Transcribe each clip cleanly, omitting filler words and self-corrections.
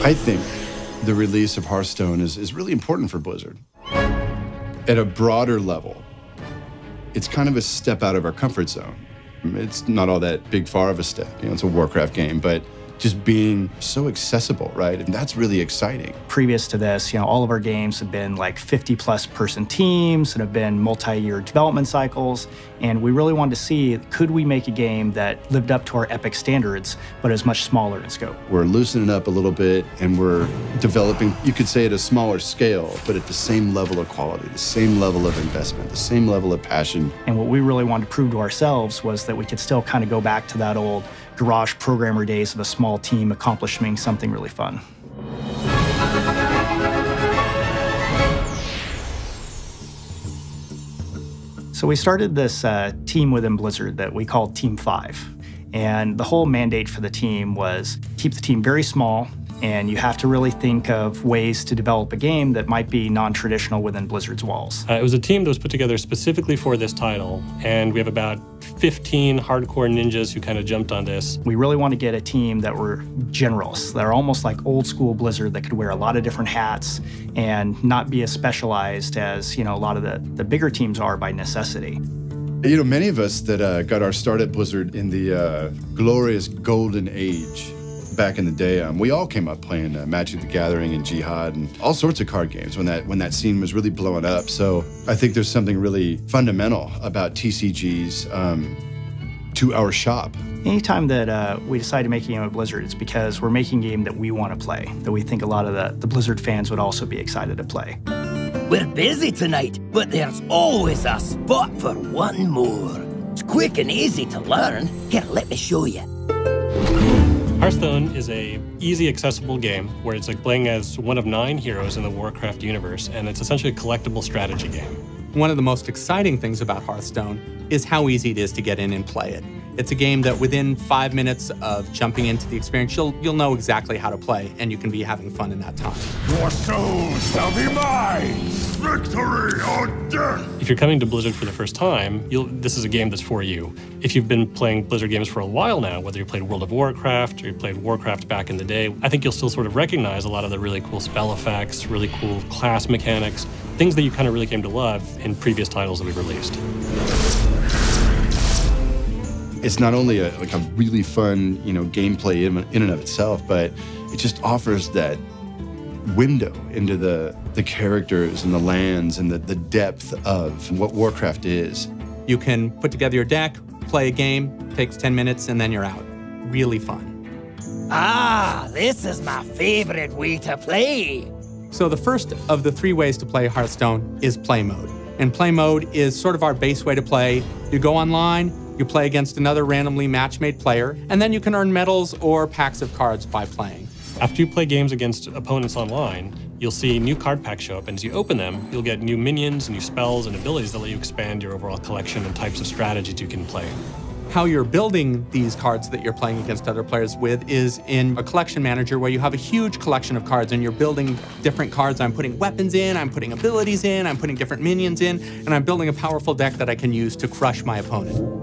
I think the release of Hearthstone is really important for Blizzard. At a broader level, it's kind of a step out of our comfort zone. It's not all that big far of a step, it's a Warcraft game, but just being so accessible, right? And that's really exciting. Previous to this, all of our games have been like 50-plus person teams and have been multi-year development cycles. And we really wanted to see, could we make a game that lived up to our epic standards, but is much smaller in scope? We're loosening up a little bit, and we're developing, you could say, at a smaller scale, but at the same level of quality, the same level of investment, the same level of passion. And what we really wanted to prove to ourselves was that we could still kind of go back to that old garage programmer days of a small team accomplishing something really fun. So we started this team within Blizzard that we called Team 5. And the whole mandate for the team was keep the team very small, and you have to really think of ways to develop a game that might be non-traditional within Blizzard's walls. It was a team that was put together specifically for this title, and we have about 15 hardcore ninjas who kind of jumped on this. We really want to get a team that were generalists, that are almost like old school Blizzard, that could wear a lot of different hats and not be as specialized as a lot of the bigger teams are by necessity. Many of us that got our start at Blizzard in the glorious golden age back in the day, we all came up playing Magic the Gathering and Jihad and all sorts of card games when that scene was really blowing up. So I think there's something really fundamental about TCGs to our shop. Anytime that we decide to make a game at Blizzard, it's because we're making a game that we want to play, that we think a lot of the Blizzard fans would also be excited to play. We're busy tonight, but there's always a spot for one more. It's quick and easy to learn. Here, let me show you. Hearthstone is a easy, accessible game where it's like playing as one of 9 heroes in the Warcraft universe, and it's essentially a collectible strategy game. One of the most exciting things about Hearthstone is how easy it is to get in and play it. It's a game that within 5 minutes of jumping into the experience, you'll know exactly how to play, and you can be having fun in that time. Your soul shall be mine! Victory or death! If you're coming to Blizzard for the first time, this is a game that's for you. If you've been playing Blizzard games for a while now, whether you played World of Warcraft or you played Warcraft back in the day, I think you'll still sort of recognize a lot of the really cool spell effects, really cool class mechanics, things that you kind of really came to love in previous titles that we've released. It's not only a really fun, gameplay in and of itself, but it just offers that window into the characters and the lands and the depth of what Warcraft is. You can put together your deck, play a game, takes 10 minutes, and then you're out. Really fun. Ah, this is my favorite way to play. So the first of the 3 ways to play Hearthstone is play mode. And play mode is sort of our base way to play. You go online, you play against another randomly match-made player, and then you can earn medals or packs of cards by playing. After you play games against opponents online, you'll see new card packs show up, and as you open them, you'll get new minions, new spells, and abilities that let you expand your overall collection and types of strategies you can play. How you're building these cards that you're playing against other players with is in a collection manager where you have a huge collection of cards and you're building different cards. I'm putting weapons in, I'm putting abilities in, I'm putting different minions in, and I'm building a powerful deck that I can use to crush my opponent.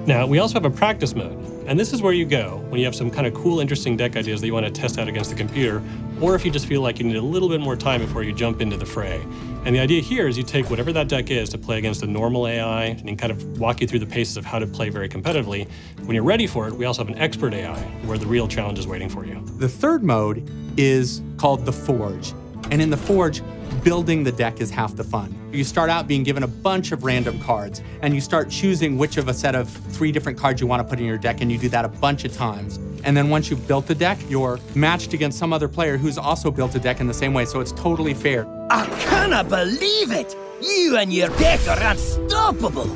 Now, we also have a practice mode, and this is where you go when you have some kind of cool, interesting deck ideas that you want to test out against the computer, or if you just feel like you need a little bit more time before you jump into the fray. And the idea here is you take whatever that deck is to play against a normal AI, and kind of walk you through the paces of how to play very competitively. When you're ready for it, we also have an expert AI, where the real challenge is waiting for you. The third mode is called the Forge, and in the Forge, building the deck is half the fun. You start out being given a bunch of random cards, and you start choosing which of a set of 3 different cards you want to put in your deck, and you do that a bunch of times. And then once you've built the deck, you're matched against some other player who's also built a deck in the same way, so it's totally fair. I cannot believe it! You and your deck are unstoppable!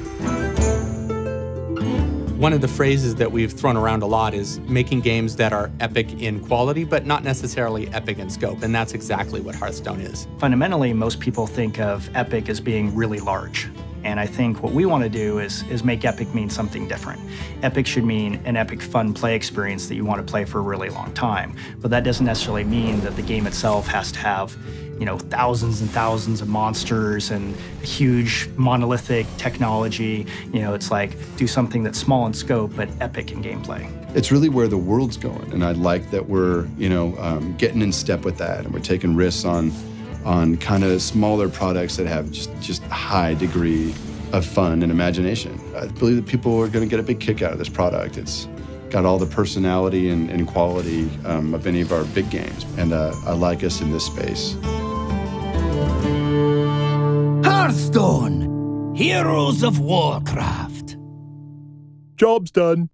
One of the phrases that we've thrown around a lot is making games that are epic in quality, but not necessarily epic in scope, and that's exactly what Hearthstone is. Fundamentally, most people think of epic as being really large. And I think what we want to do is make epic mean something different. Epic should mean an epic fun play experience that you want to play for a really long time. But that doesn't necessarily mean that the game itself has to have, thousands and thousands of monsters and huge monolithic technology. It's like do something that's small in scope but epic in gameplay. It's really where the world's going, and I like that we're, getting in step with that, and we're taking risks on kind of smaller products that have just a high degree of fun and imagination. I believe that people are going to get a big kick out of this product. It's got all the personality and quality of any of our big games, and I like us in this space. Hearthstone Heroes of Warcraft. Job's done.